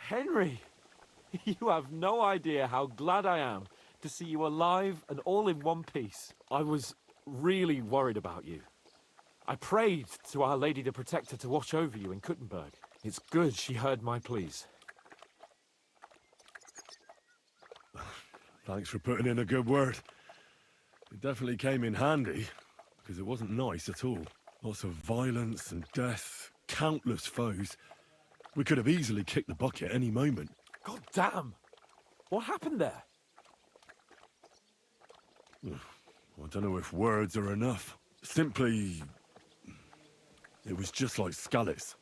Henry, you have no idea how glad I am to see you alive and all in one piece. I was really worried about you. I prayed to Our Lady the Protector to watch over you in Kuttenberg. It's good she heard my pleas. Thanks for putting in a good word. It definitely came in handy, because it wasn't nice at all. Lots of violence and death, countless foes. We could have easily kicked the bucket any moment. God damn! What happened there? I don't know if words are enough. Simply... it was just like Skalitz.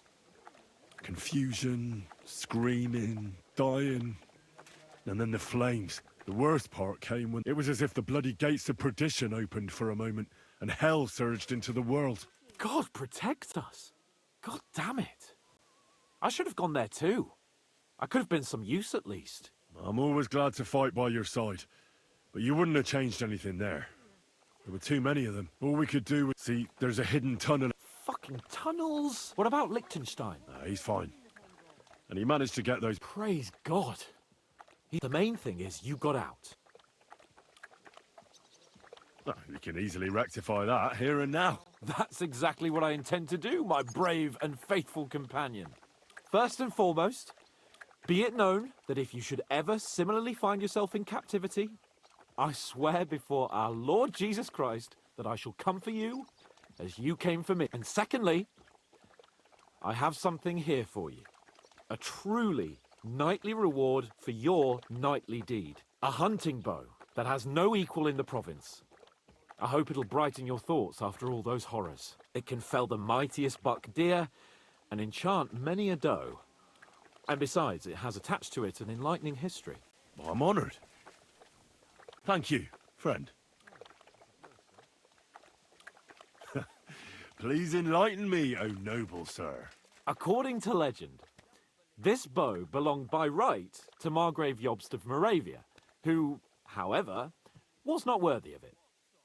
Confusion, screaming, dying, and then the flames. The worst part came when it was as if the bloody gates of perdition opened for a moment, and hell surged into the world. God protect us! God damn it! I should have gone there too. I could have been some use at least. I'm always glad to fight by your side, but you wouldn't have changed anything there. There were too many of them. All we could do was... see, there's a hidden tunnel. Fucking tunnels! What about Liechtenstein? He's fine. And he managed to get those... Praise God. The main thing is you got out. We can easily rectify that here and now. That's exactly what I intend to do, my brave and faithful companion. First and foremost, be it known that if you should ever similarly find yourself in captivity, I swear before our Lord Jesus Christ that I shall come for you as you came for me. And secondly, I have something here for you. A truly knightly reward for your knightly deed. A hunting bow that has no equal in the province. I hope it'll brighten your thoughts after all those horrors. It can fell the mightiest buck deer and enchant many a doe. And besides, it has attached to it an enlightening history. I'm honored. Thank you, friend. Please enlighten me, O noble sir. According to legend, this bow belonged by right to Margrave Jobst of Moravia, who, however, was not worthy of it.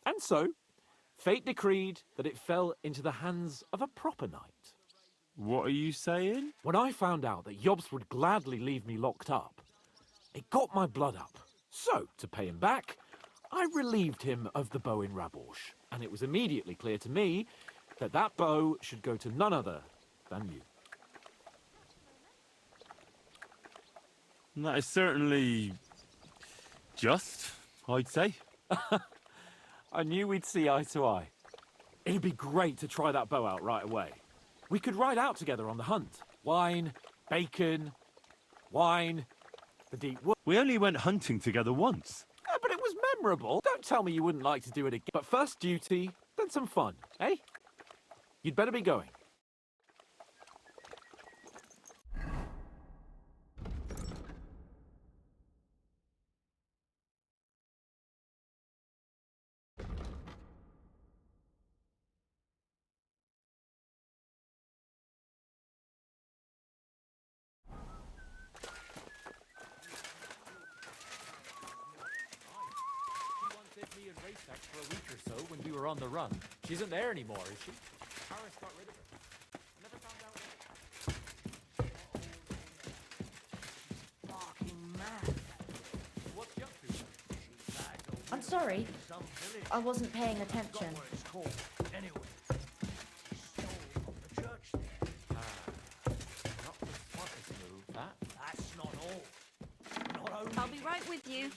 And so, fate decreed that it fell into the hands of a proper knight. What are you saying? When I found out that Jobst would gladly leave me locked up, it got my blood up. So, to pay him back, I relieved him of the bow in Raborsch, and it was immediately clear to me that that bow should go to none other than you. That is certainly... just, I'd say. I knew we'd see eye to eye. It'd be great to try that bow out right away. We could ride out together on the hunt. Wine, bacon, wine, the deep wood. We only went hunting together once. But it was memorable. Don't tell me you wouldn't like to do it again. But first duty, then some fun, eh? You'd better be going. Me and Raystack for a week or so when we were on the run. She isn't there anymore, is she? Paris got rid of her. I never found out. Fucking mad. What's she up to? I'm sorry. I wasn't paying attention. Anyway. She stole from the church there. Not the smartest move, that. That's not all. Not only I'll be right with you.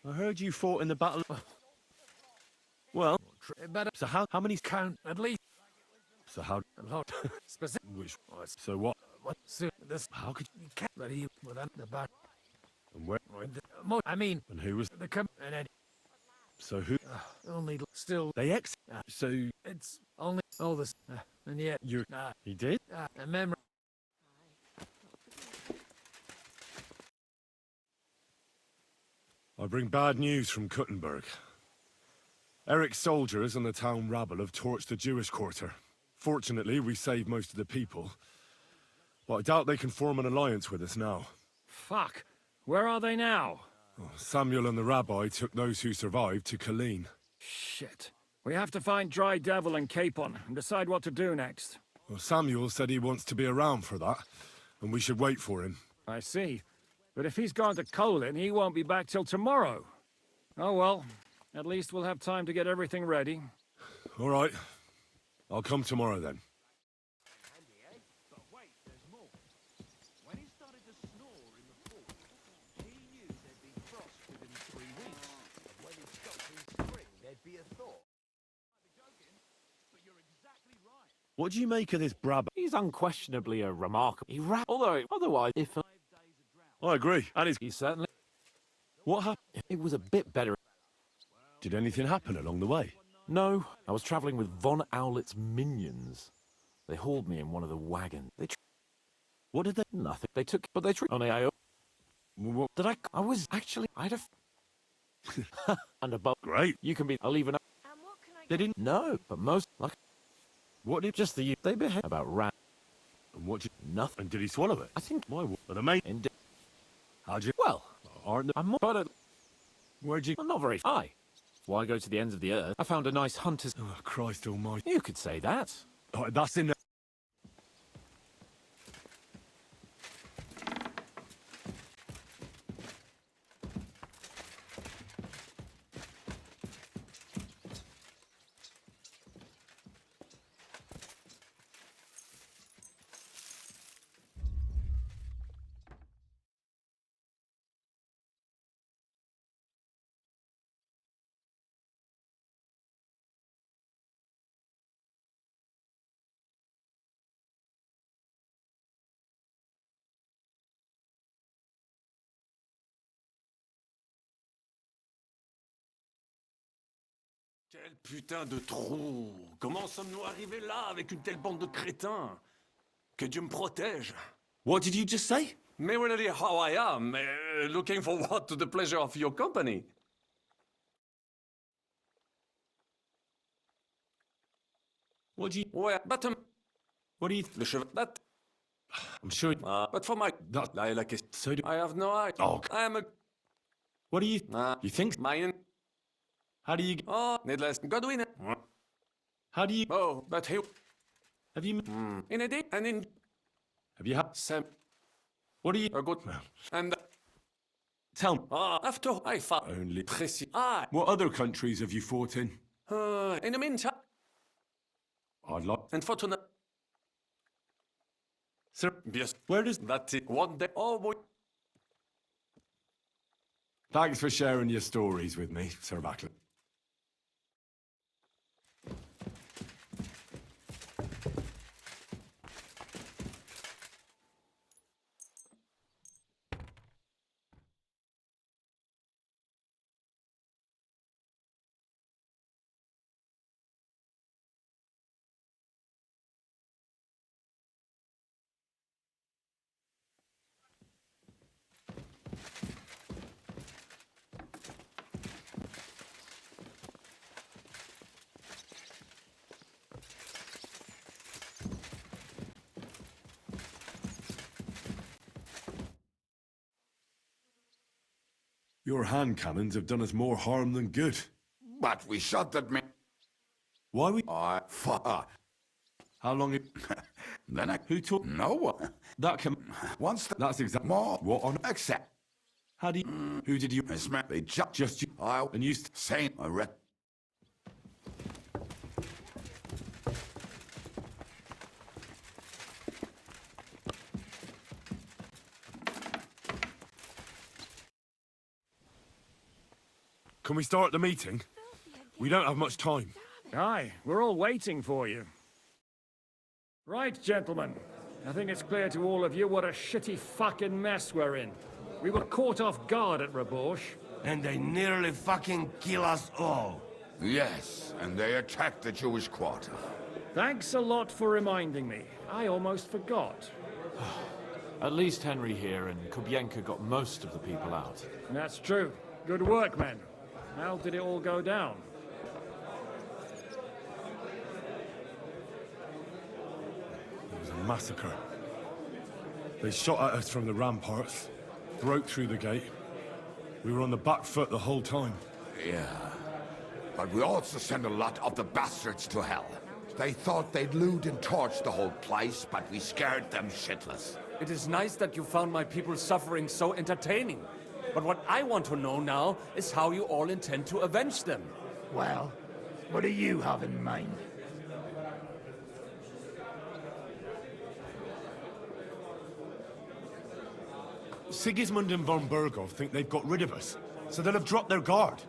I heard you fought in the battle. Well, Better so how many... count at least. So how... A lot. Specific. Which... so what? What? So this. How could... You can't let you without the back. and where... I mean, and who was... the com. And then so who... only still. they ex... so... It's only all this. And yet. you're... he did? A memory. I bring bad news from Kuttenberg. Eric's soldiers and the town rabble have torched the Jewish quarter. Fortunately, we saved most of the people. But I doubt they can form an alliance with us now. Fuck. Where are they now? Samuel and the rabbi took those who survived to Colleen. Shit. We have to find Dry Devil and Capon and decide what to do next. Well, Samuel said he wants to be around for that, and we should wait for him. I see. But if he's gone to Colin, he won't be back till tomorrow. Oh well, at least we'll have time to get everything ready. All right. I'll come tomorrow then. Handy, eh? But wait, there's more. When he started to snore in the fort, he knew there'd be frost within 3 weeks. And when he stopped in spring, there'd be a thaw. I'm joking, but you're exactly right. What do you make of this Brab? He's unquestionably a remarkable. Although otherwise, if 5 days of drought. I agree. And he certainly, what happened? it was a bit better. Did anything happen along the way? No, I was traveling with Von Owlet's minions. They hauled me in one of the wagons. What did they? Nothing. They took, but they treated. Only What? did I? I was actually. I'd have. And above. Great. You can be. I'll even. And what can I They get? didn't. No, but most like What did? just the. They behave about rat. And what? Nothing. And did he swallow it? I think. My. But the mate. Indeed. How'd you? Well, Aren't the? I'm more. But Where'd you? well, not very high. Why go to the ends of the earth? I found a nice hunter's. Oh, Christ Almighty! You could say that. Oh, that's in there. Quel putain de trou! Comment sommes-nous arrivés là avec une telle bande de crétins? Que Dieu me protège! What did you just say? Merely how I am, looking forward to the pleasure of your company. What do you? Ouais, but What do you? le cheval, that, I'm sure. but for my, That. là est la question. So do. I have no idea. Oh. I am a, What do you? You think? mine, How do you? oh, needless, Godwin. How do you? Oh, but he, Have you? in a day, and in Have you had? some, What do you? a good, and, Tell me. after I found, Only. précis, What other countries have you fought in? in the meantime, I'd like. unfortunately, Sir, yes, where does? that is one day, oh boy. Thanks for sharing your stories with me, Sir Backlund. Your hand cannons have done us more harm than good. But we shot that man. Why we? I fuck. How long? Then I. Who took? No one. That can. Once the. That's exactly. More. What on? Except. How do you? Who did you? This man. They Just you. I. And you. Same. I read. Can we start the meeting? We don't have much time. Aye, we're all waiting for you. Right, gentlemen. I think it's clear to all of you what a shitty fucking mess we're in. We were caught off guard at Rabosh. And they nearly fucking kill us all. Yes, and they attacked the Jewish quarter. Thanks a lot for reminding me. I almost forgot. At least Henry here and Kubienka got most of the people out. That's true. Good work, men. How did it all go down? It was a massacre. They shot at us from the ramparts, broke through the gate. We were on the back foot the whole time. Yeah. But we also sent a lot of the bastards to hell. They thought they'd loot and torch the whole place, but we scared them shitless. It is nice that you found my people suffering so entertaining. But what I want to know now is how you all intend to avenge them. Well, what do you have in mind? Sigismund and von Bergov think they've got rid of us, so they'll have dropped their guard.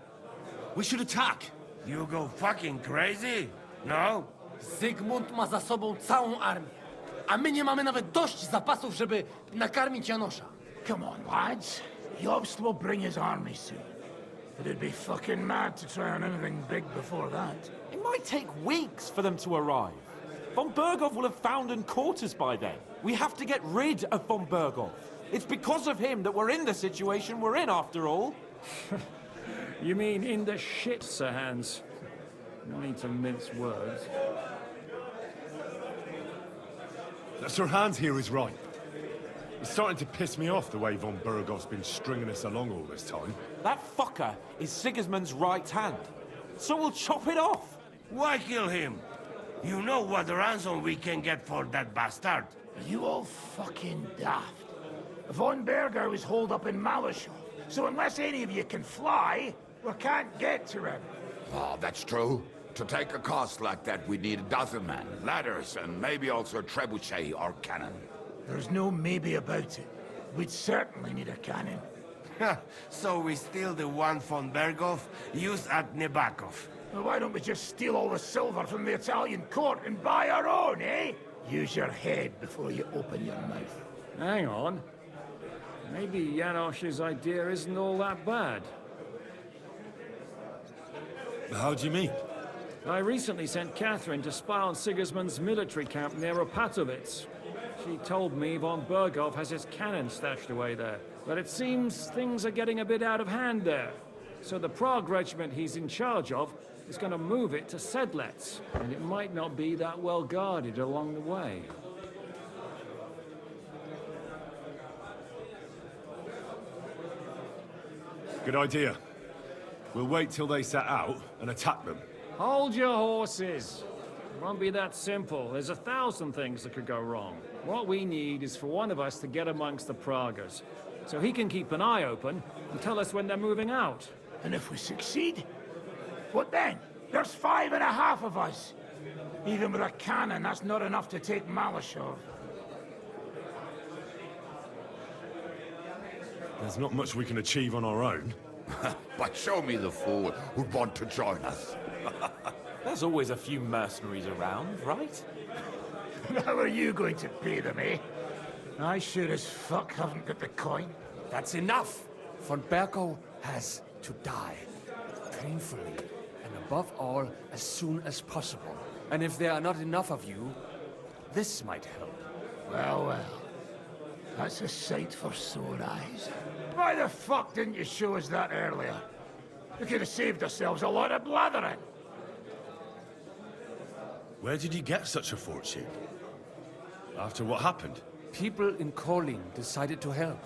We should attack. You go fucking crazy? No? Zygmunt ma za sobą całą armię, a my nie mamy nawet dość zapasów, żeby nakarmić Janosza. Come on, lads. Jobst will bring his army soon. It'd be fucking mad to try on anything big before that. It might take weeks for them to arrive. Von Bergov will have found and caught us by then. We have to get rid of von Bergov. It's because of him that we're in the situation we're in, after all. You mean in the shit, Sir Hans? No need to mince words. Sir Hans here is right. It's starting to piss me off the way von Bergov's been stringing us along all this time. That fucker is Sigismund's right hand. So we'll chop it off. Why kill him? You know what ransom we can get for that bastard. Are you all fucking daft? Von Berger is holed up in Malishov, so unless any of you can fly, we can't get to him. Oh, that's true. To take a cost like that, we'd need a dozen men, ladders, and maybe also a trebuchet or cannon. There's no maybe about it. We'd certainly need a cannon. So we steal the one von Bergov, use at Nebakov. Well, why don't we just steal all the silver from the Italian court and buy our own, eh? Use your head before you open your mouth. Hang on. Maybe Janosch's idea isn't all that bad. How do you mean? I recently sent Catherine to spy on Sigismund's military camp near Opatovitz. She told me von Bergov has his cannon stashed away there. But it seems things are getting a bit out of hand there. So the Prague regiment he's in charge of is going to move it to Sedlec. And it might not be that well guarded along the way. Good idea. We'll wait till they set out and attack them. Hold your horses. It won't be that simple. There's 1,000 things that could go wrong. What we need is for one of us to get amongst the Praguers, so he can keep an eye open and tell us when they're moving out. And if we succeed, what then? There's 5.5 of us. Even with a cannon, that's not enough to take Malishov. There's not much we can achieve on our own. But show me the fool who'd want to join us. There's always a few mercenaries around, right? How are you going to pay them, eh? I sure as fuck haven't got the coin. That's enough! Von Bergov has to die. Painfully. And above all, as soon as possible. And if there are not enough of you, this might help. Well, well. That's a sight for sore eyes. Why the fuck didn't you show us that earlier? We could have saved ourselves a lot of blathering. Where did you get such a fortune? After what happened? People in Kolin decided to help.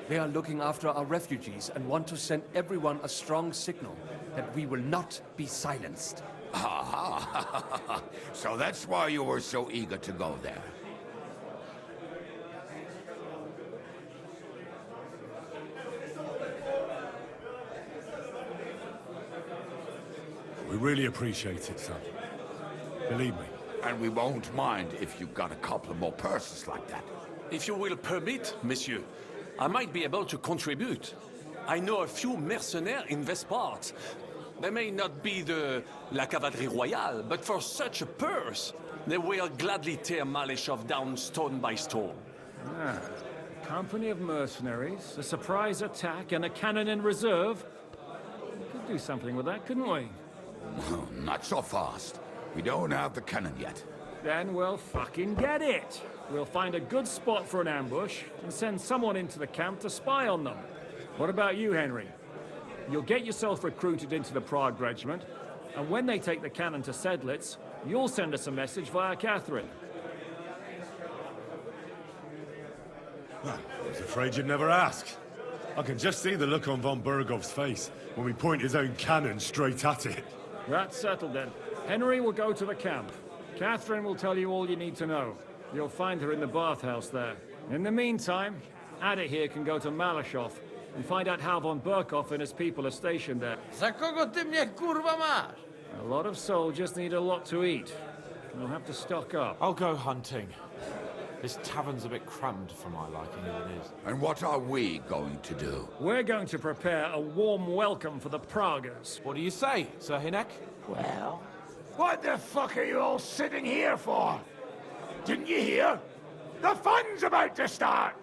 They are looking after our refugees and want to send everyone a strong signal that we will not be silenced. Aha! So that's why you were so eager to go there. We really appreciate it, son. Believe me. And we won't mind if you've got a couple more purses like that. If you will permit, monsieur, I might be able to contribute. I know a few mercenaires in this part. They may not be la cavalerie royale, but for such a purse, they will gladly tear Malishov down stone by stone. Ah, a company of mercenaries, a surprise attack, and a cannon in reserve. We could do something with that, couldn't we? Not so fast. We don't have the cannon yet. Then we'll fucking get it. We'll find a good spot for an ambush and send someone into the camp to spy on them. What about you, Henry? You'll get yourself recruited into the Prague regiment, and when they take the cannon to Sedlec, you'll send us a message via Catherine. I was afraid you'd never ask. I can just see the look on von Bergov's face when we point his own cannon straight at it. That's settled then. Henry will go to the camp. Catherine will tell you all you need to know. You'll find her in the bathhouse there. In the meantime, Ada here can go to Malashov and find out how von Burkhoff and his people are stationed there. Za kogo ty mnie kurwa masz? A lot of soldiers need a lot to eat. You'll have to stock up. I'll go hunting. This tavern's a bit crammed for my liking as it is. And what are we going to do? We're going to prepare a warm welcome for the Pragas. What do you say, Sir Hinek? Well, what the fuck are you all sitting here for? Didn't you hear? The fun's about to start!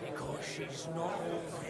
Because she's not all there.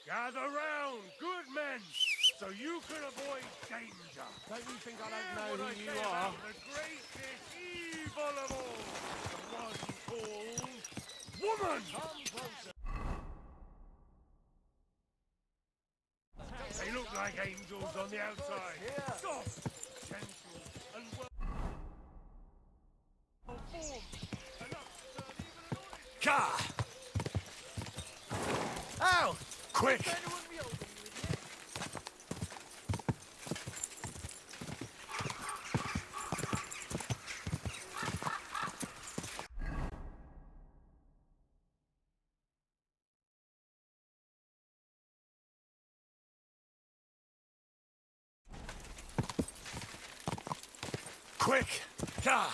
Gather round, good men, so you can avoid danger. Don't you think I Hear don't know what I who say you are? about the greatest evil of all, the one called woman. Come closer. They look like angels on the outside. Soft, gentle, and well formed. Enough to turn even an honest. Ka! Ow! Quick! Quick! Ka!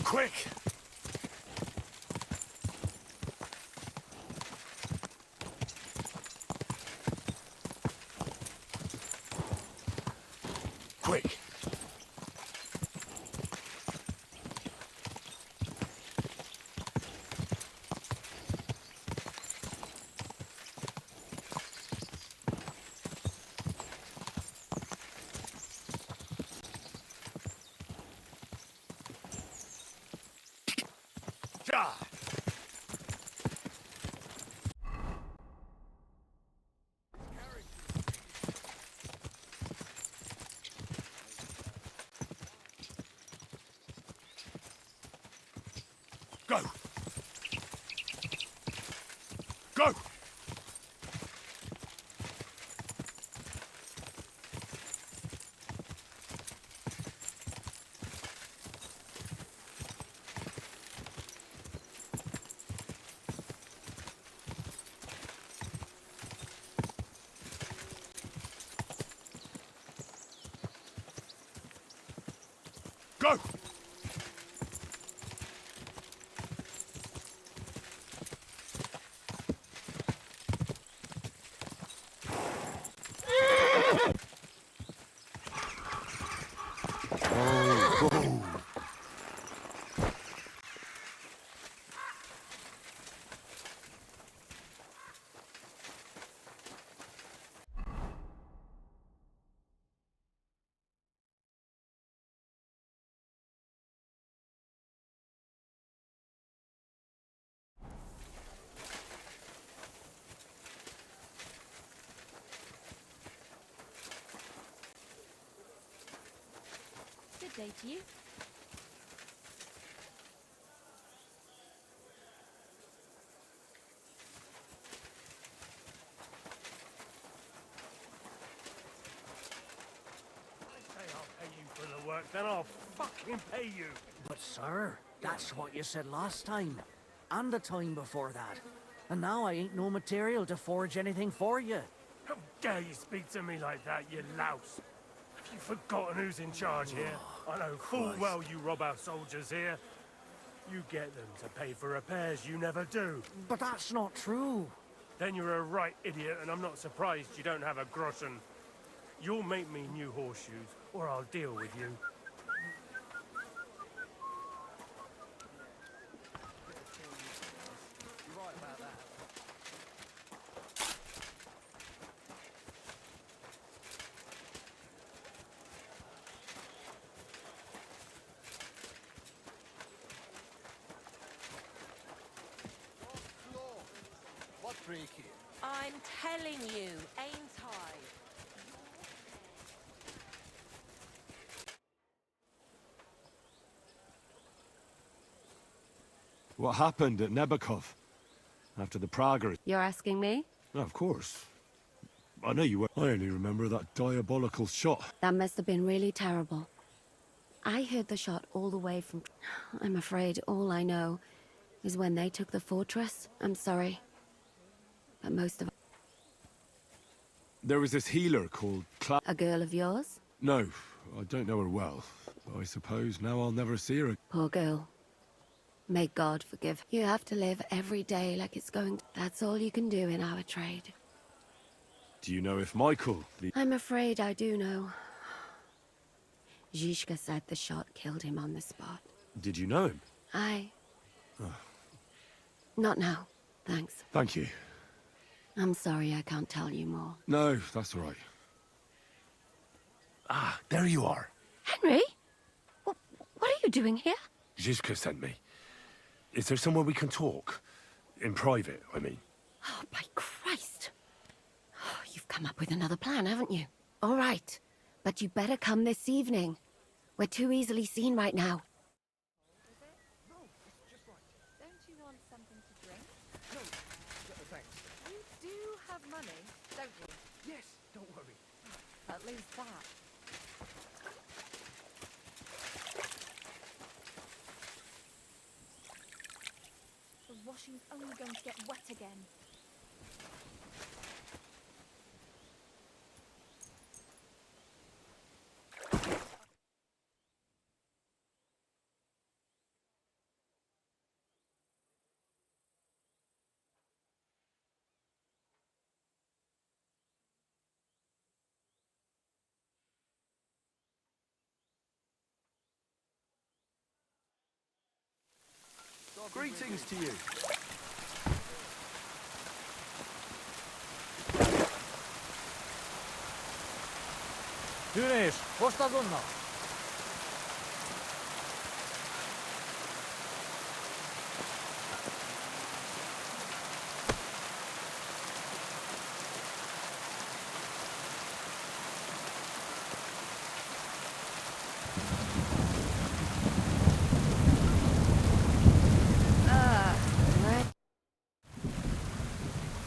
Quick! Quick! Ja! Go! Go! Go! Good day to you. I'll pay you for the work, then I'll fucking pay you. But sir, that's what you said last time. And the time before that. And now I ain't no material to forge anything for you. How dare you speak to me like that, you louse? Have you forgotten who's in charge here? I know full well you rob our soldiers here. You get them to pay for repairs you never do. But that's not true. Then you're a right idiot, and I'm not surprised you don't have a groschen. You'll make me new horseshoes, or I'll deal with you. I'm telling you, ain't I? What happened at Nebakov? After the Prager? You're asking me? Of course. I know you were. I only remember that diabolical shot. That must have been really terrible. I heard the shot all the way from... I'm afraid all I know is when they took the fortress. I'm sorry. But most of... There was this healer called A girl of yours? No, I don't know her well. I suppose now I'll never see her. Poor girl. May God forgive. You have to live every day like it's going to... That's all you can do in our trade. Do you know if Michael... I'm afraid I do know. Zhishka said the shot killed him on the spot. Did you know him? Not now, thanks. Thank you. I'm sorry I can't tell you more. No, that's all right. Ah, there you are. Henry? What are you doing here? Zhizka sent me. Is there somewhere we can talk? In private, I mean. Oh, by Christ. Oh, you've come up with another plan, haven't you? All right. But you better come this evening. We're too easily seen right now. Don't you want something to drink? No, thanks. You do have money, don't you? Yes, don't worry. At least that. The washing's only going to get wet again. Greetings to you. Tunis, what's that on now? Right.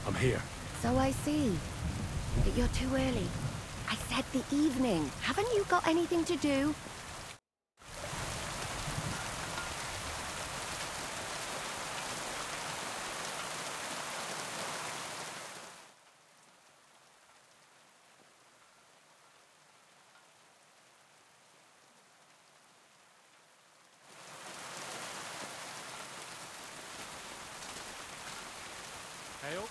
I'm here. So I see. But you're too early. I said the evening. Haven't you got anything to do? Hail.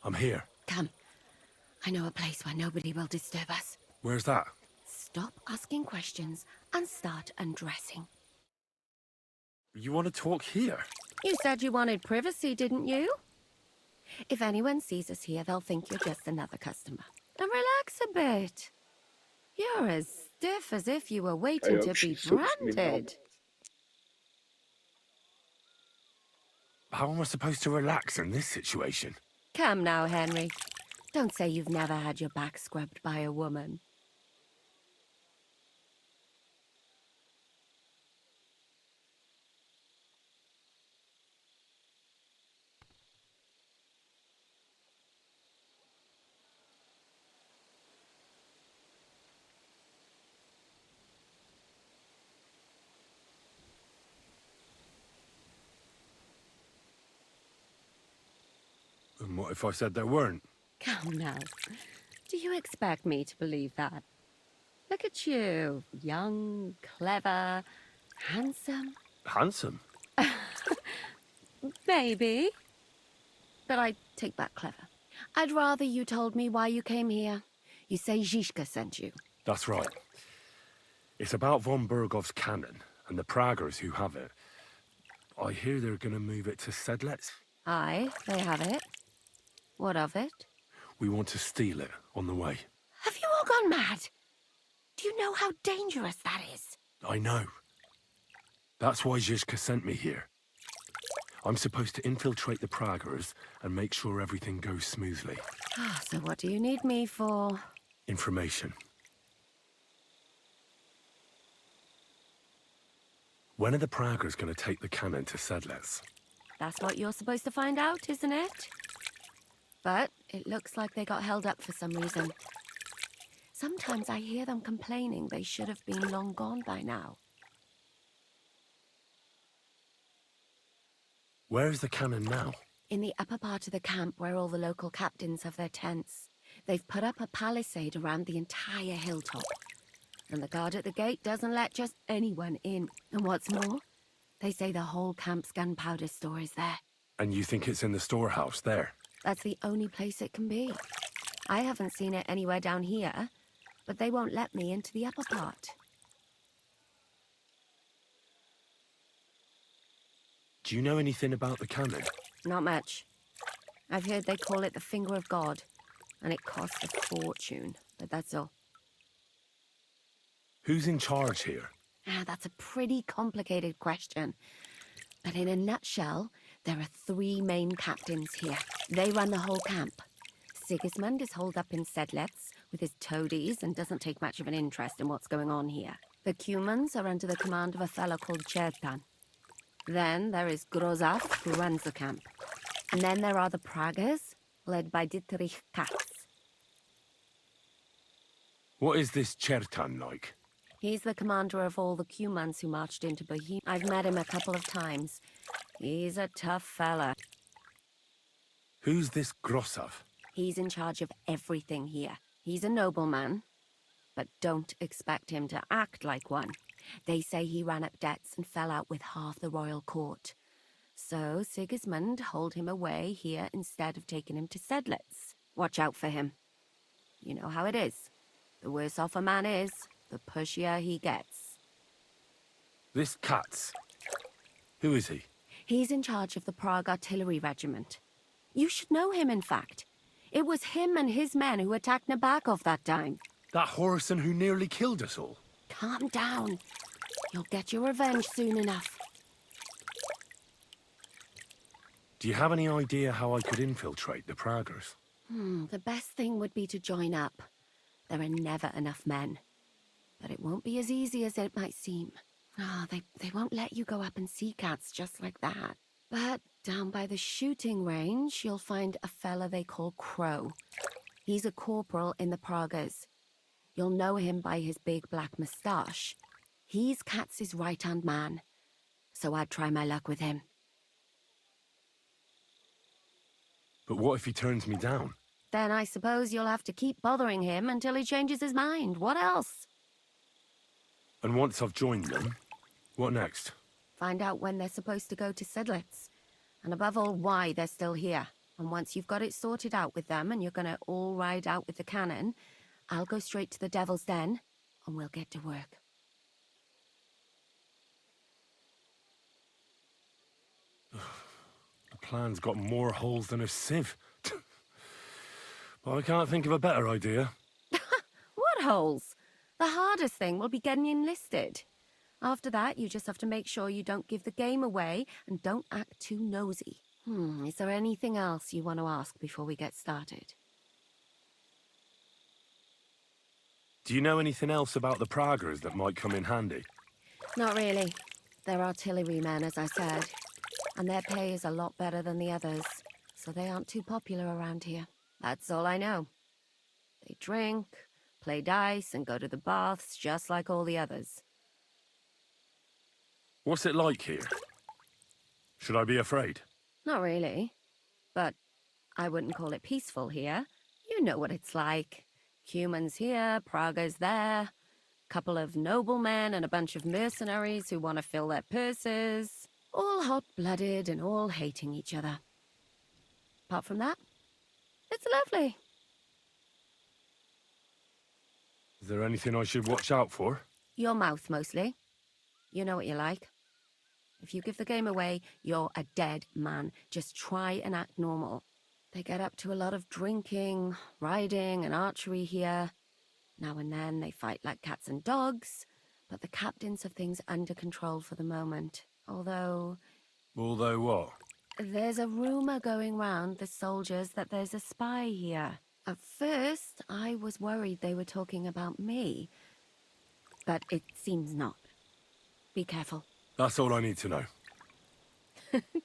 I'm here. Come. I know a place where nobody will disturb us. Where's that? Stop asking questions and start undressing. You want to talk here? You said you wanted privacy, didn't you? If anyone sees us here, they'll think you're just another customer. And relax a bit. You're as stiff as if you were waiting to be branded. How am I supposed to relax in this situation? Come now, Henry. Don't say you've never had your back scrubbed by a woman. And what if I said there weren't? Come now. Do you expect me to believe that? Look at you. Young, clever, handsome. Handsome? Maybe. But I take back clever. I'd rather you told me why you came here. You say Zizka sent you. That's right. It's about von Bergov's cannon and the Praggers who have it. I hear they're gonna move it to Sedlets. Aye, they have it. What of it? We want to steal it on the way. Have you all gone mad? Do you know how dangerous that is? I know. That's why Zizka sent me here. I'm supposed to infiltrate the Praggers and make sure everything goes smoothly. So what do you need me for? Information. When are the Praggers going to take the cannon to Sedlets? That's what you're supposed to find out, isn't it? But it looks like they got held up for some reason. Sometimes I hear them complaining they should have been long gone by now. Where's the cannon now? In the upper part of the camp where all the local captains have their tents. They've put up a palisade around the entire hilltop. And the guard at the gate doesn't let just anyone in. And what's more, they say the whole camp's gunpowder store is there. And you think it's in the storehouse there? That's the only place it can be. I haven't seen it anywhere down here, but they won't let me into the upper part. Do you know anything about the cannon? Not much. I've heard they call it the Finger of God, and it costs a fortune, but that's all. Who's in charge here? That's a pretty complicated question. But in a nutshell, there are 3 main captains here. They run the whole camp. Sigismund is holed up in Sedlets with his toadies and doesn't take much of an interest in what's going on here. The Cumans are under the command of a fellow called Chertan. Then there is Grozaf, who runs the camp. And then there are the Praggers, led by Dietrich Katz. What is this Chertan like? He's the commander of all the Cumans who marched into Bohemia. I've met him a couple of times. He's a tough fella. Who's this Grosov? He's in charge of everything here. He's a nobleman, but don't expect him to act like one. They say he ran up debts and fell out with half the royal court. So Sigismund holed him away here instead of taking him to Sedlets. Watch out for him. You know how it is. The worse off a man is, the pushier he gets. This Katz. Who is he? He's in charge of the Prague Artillery Regiment. You should know him, in fact. It was him and his men who attacked Nabokov that time. That Horson who nearly killed us all. Calm down. You'll get your revenge soon enough. Do you have any idea how I could infiltrate the Praggers? The best thing would be to join up. There are never enough men. But it won't be as easy as it might seem. They won't let you go up and see cats just like that. But down by the shooting range, you'll find a fella they call Crow. He's a corporal in the Praggers. You'll know him by his big black moustache. He's Katz's right-hand man. So I'd try my luck with him. But what if he turns me down? Then I suppose you'll have to keep bothering him until he changes his mind. What else? And once I've joined them, what next? Find out when they're supposed to go to Sedlets. And above all, why they're still here. And once you've got it sorted out with them and you're gonna all ride out with the cannon, I'll go straight to the Devil's Den and we'll get to work. The plan's got more holes than a sieve. Well, I can't think of a better idea. What holes? The hardest thing will be getting enlisted. After that, you just have to make sure you don't give the game away and don't act too nosy. Is there anything else you want to ask before we get started? Do you know anything else about the Praggers that might come in handy? Not really. They're artillerymen, as I said. And their pay is a lot better than the others. So they aren't too popular around here. That's all I know. They drink, play dice, and go to the baths just like all the others. What's it like here? Should I be afraid? Not really. But I wouldn't call it peaceful here. You know what it's like. Humans here, Prague's there. Couple of noblemen and a bunch of mercenaries who want to fill their purses. All hot-blooded and all hating each other. Apart from that, it's lovely. Is there anything I should watch out for? Your mouth, mostly. You know what you're like. If you give the game away, you're a dead man. Just try and act normal. They get up to a lot of drinking, riding, and archery here. Now and then they fight like cats and dogs, but the captains have things under control for the moment. Although what? there's a rumor going round the soldiers that there's a spy here. At first, I was worried they were talking about me, but it seems not. Be careful. That's all I need to know.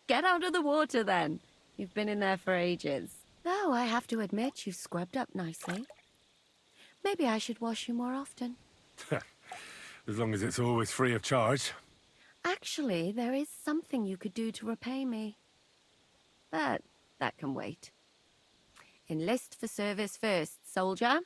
Get out of the water, then. You've been in there for ages. Though I have to admit you've scrubbed up nicely. Maybe I should wash you more often. As long as it's always free of charge. Actually, there is something you could do to repay me. But that can wait. Enlist for service first, soldier.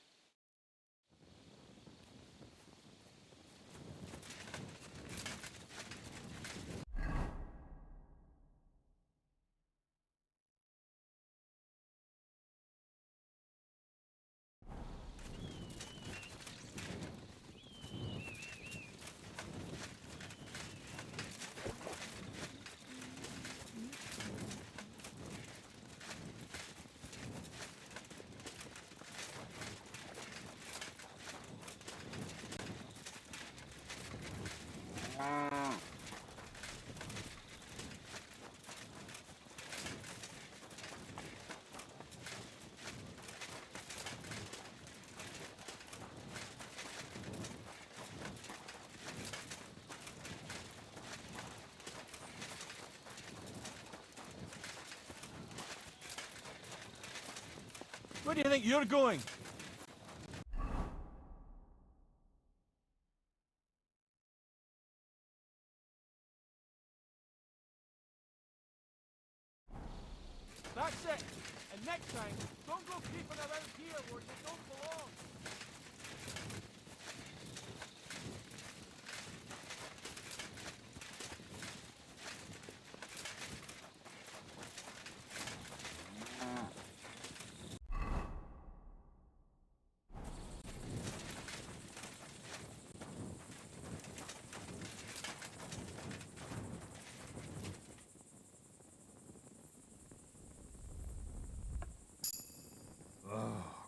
Where do you think you're going? That's it. And next time, don't go creeping around here where you don't belong.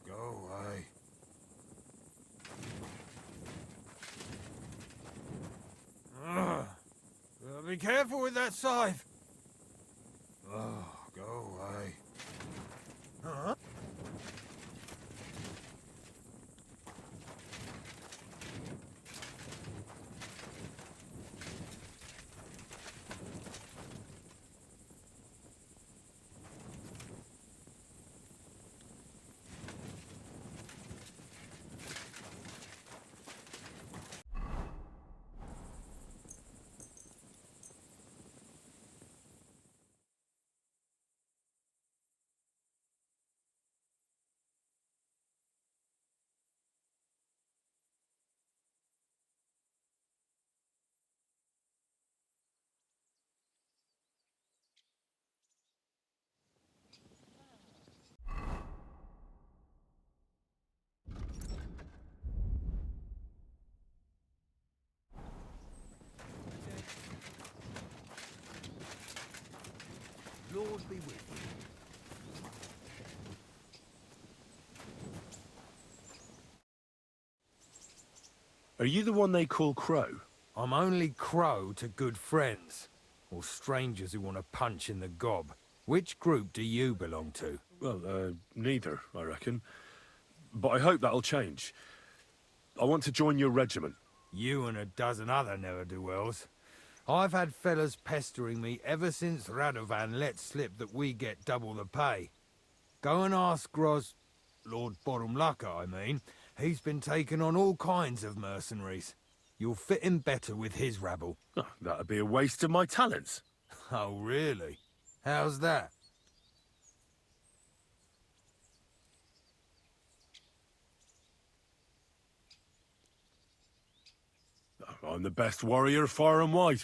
Go away. Be careful with that scythe. Oh, go away. Huh? Lord be with you. Are you the one they call Crow? I'm only Crow to good friends, or strangers who want to punch in the gob. Which group do you belong to? Well, neither, I reckon. But I hope that'll change. I want to join your regiment. You and a dozen other ne'er-do-wells. I've had fellas pestering me ever since Radovan let slip that we get double the pay. Go and ask Lord Borumlaka, I mean. He's been taking on all kinds of mercenaries. You'll fit in better with his rabble. Oh, that'd be a waste of my talents. Oh, really? How's that? I'm the best warrior far and wide.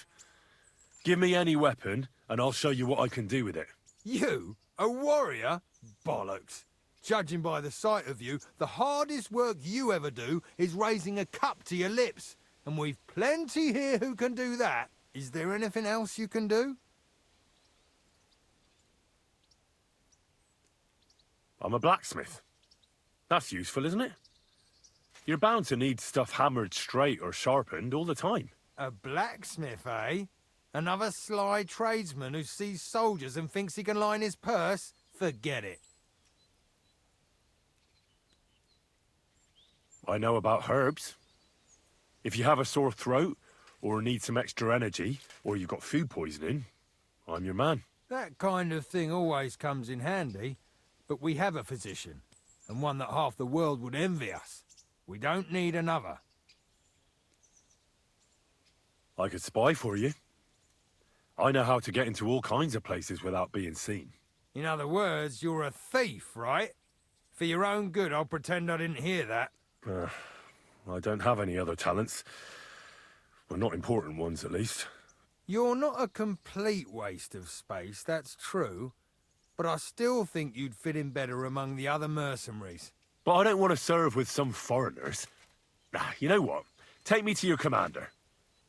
Give me any weapon, and I'll show you what I can do with it. You? A warrior? Bollocks. Judging by the sight of you, the hardest work you ever do is raising a cup to your lips. And we've plenty here who can do that. Is there anything else you can do? I'm a blacksmith. That's useful, isn't it? You're bound to need stuff hammered straight or sharpened all the time. A blacksmith, eh? Another sly tradesman who sees soldiers and thinks he can line his purse? Forget it. I know about herbs. If you have a sore throat, or need some extra energy, or you've got food poisoning, I'm your man. That kind of thing always comes in handy. But we have a physician, and one that half the world would envy us. We don't need another. I could spy for you. I know how to get into all kinds of places without being seen. In other words, you're a thief, right? For your own good, I'll pretend I didn't hear that. I don't have any other talents. Well, not important ones, at least. You're not a complete waste of space, that's true. But I still think you'd fit in better among the other mercenaries. But I don't want to serve with some foreigners. You know what? Take me to your commander.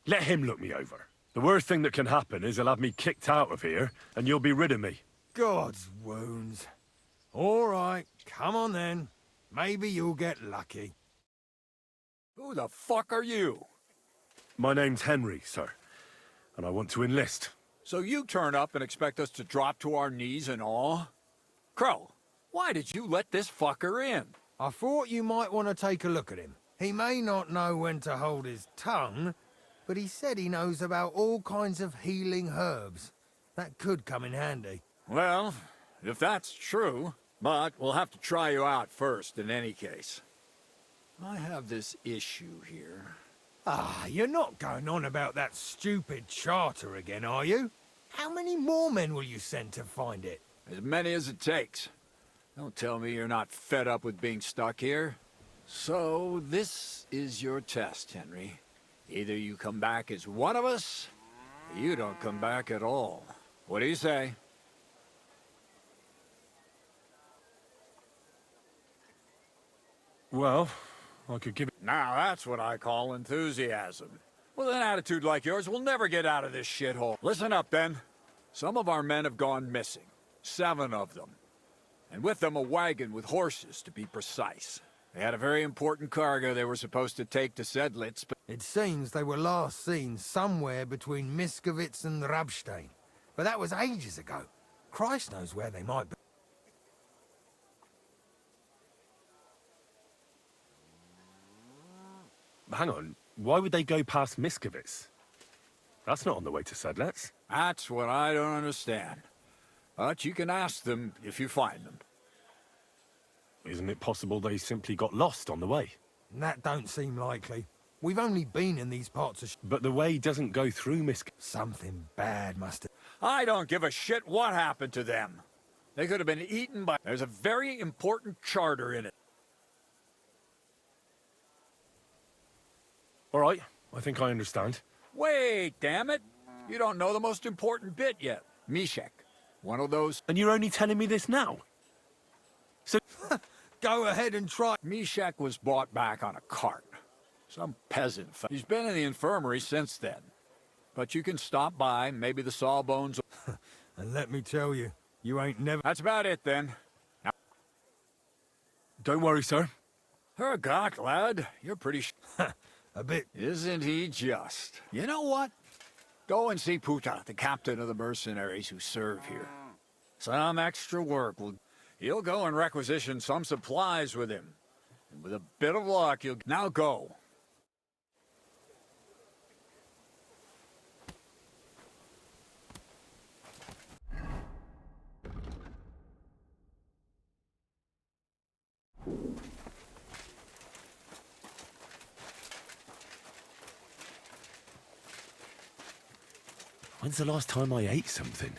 Let him look me over. The worst thing that can happen is he'll have me kicked out of here, and you'll be rid of me. God's wounds. All right, come on then. Maybe you'll get lucky. Who the fuck are you? My name's Henry, sir, and I want to enlist. So you turn up and expect us to drop to our knees in awe? Crow, why did you let this fucker in? I thought you might want to take a look at him. He may not know when to hold his tongue, but he said he knows about all kinds of healing herbs. That could come in handy. Well, if that's true, but we'll have to try you out first in any case. I have this issue here. Ah, you're not going on about that stupid charter again, are you? How many more men will you send to find it? As many as it takes. Don't tell me you're not fed up with being stuck here. So, this is your test, Henry. Either you come back as one of us, or you don't come back at all. What do you say? Well, I could give it... Now that's what I call enthusiasm. With an attitude like yours, we'll never get out of this shithole. Listen up, then. Some of our men have gone missing. 7 of them. And with them a wagon with horses, to be precise. They had a very important cargo they were supposed to take to Sedlitz, but... It seems they were last seen somewhere between Miskovitz and Rabstein. But that was ages ago. Christ knows where they might be. Hang on, why would they go past Miskovitz? That's not on the way to Sedlitz. That's what I don't understand. But you can ask them if you find them. Isn't it possible they simply got lost on the way? That don't seem likely. We've only been in these parts of... But the way doesn't go through Something bad must have... I don't give a shit what happened to them. They could have been eaten by... There's a very important charter in it. All right, I think I understand. Wait, damn it! You don't know the most important bit yet. Mishek, one of those... And you're only telling me this now? So... Go ahead and try... Mishek was brought back on a cart. Some peasant. He's been in the infirmary since then. But you can stop by, maybe the sawbones... And let me tell you, you ain't never... That's about it, then. Now... Don't worry, sir. Hergott, lad. You're pretty... A bit. Isn't he just? You know what? Go and see Puta, the captain of the mercenaries who serve here. Some extra work will... He'll go and requisition some supplies with him. And with a bit of luck, you'll... Now go. When's the last time I ate something?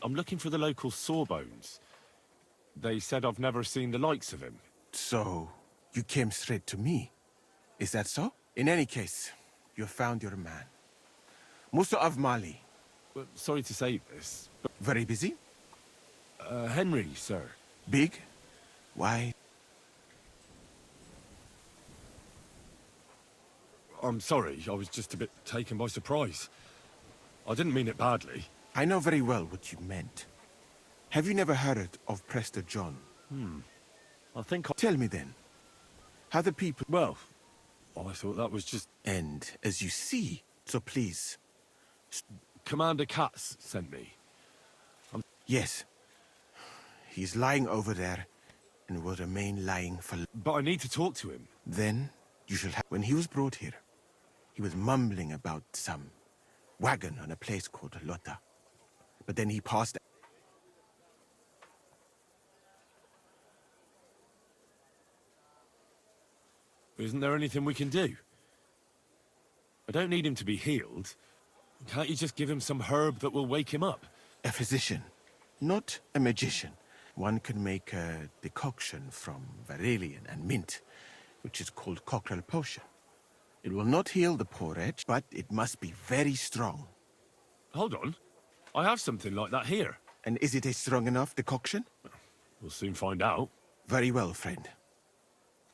I'm looking for the local Sawbones. They said I've never seen the likes of him. So, you came straight to me. Is that so? In any case, you found your man. Musa of Mali. Well, sorry to say this, but... Very busy? Henry, sir. Big? Why? I'm sorry, I was just a bit taken by surprise. I didn't mean it badly. I know very well what you meant. Have you never heard of Prester John? I think Tell me then. How the people... Well, I thought that was just... And as you see, so please... Commander Katz sent me. Yes. He's lying over there, and will remain lying for... But I need to talk to him. Then, you shall have... When he was brought here, he was mumbling about some wagon on a place called Lota. But then he passed... Isn't there anything we can do? I don't need him to be healed. Can't you just give him some herb that will wake him up? A physician, not a magician. One can make a decoction from Varelian and mint, which is called cockerel potion. It will not heal the poor wretch, but it must be very strong. Hold on. I have something like that here. And is it a strong enough decoction? We'll soon find out. Very well, friend.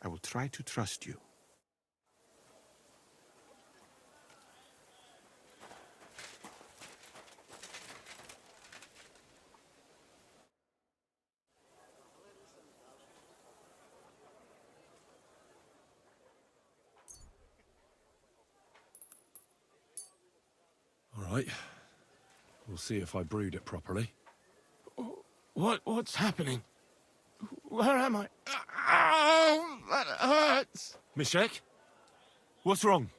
I will try to trust you. All right. We'll see if I brewed it properly. What's happening? Where am I? Ow! That hurts! Mishek? What's wrong?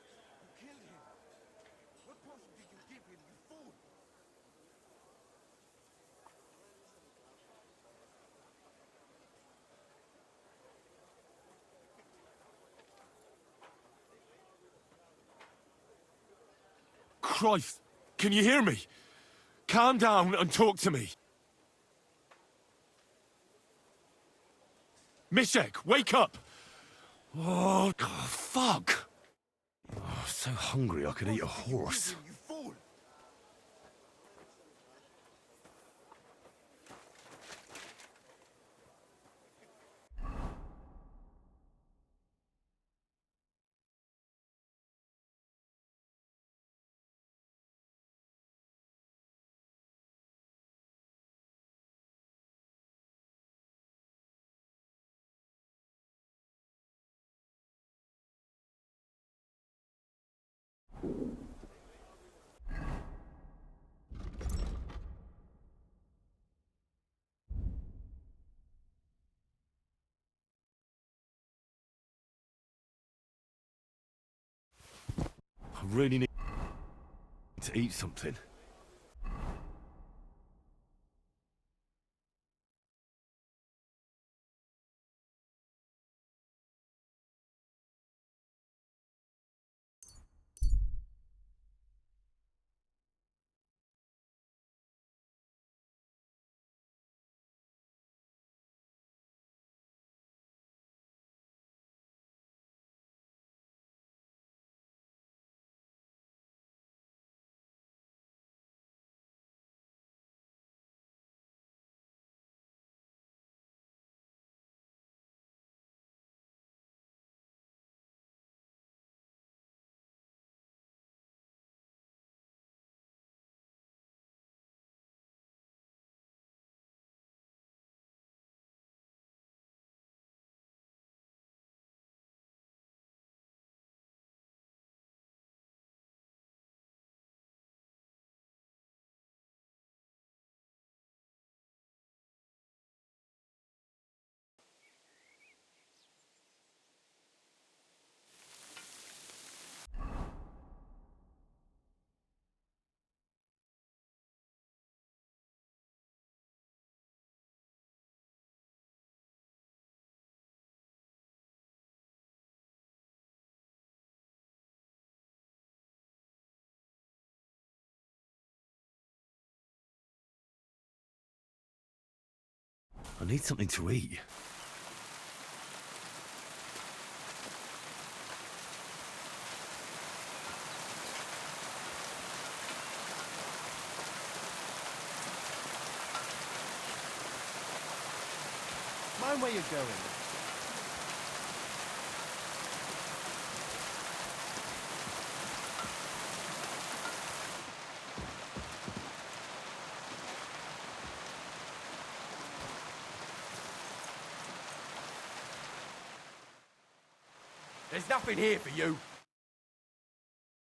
Christ! Can you hear me? Calm down and talk to me. Mishek, wake up! Oh, fuck! Oh, so hungry I could eat a horse. I really need to eat something. I need something to eat. Mind where you're going. There's nothing here for you.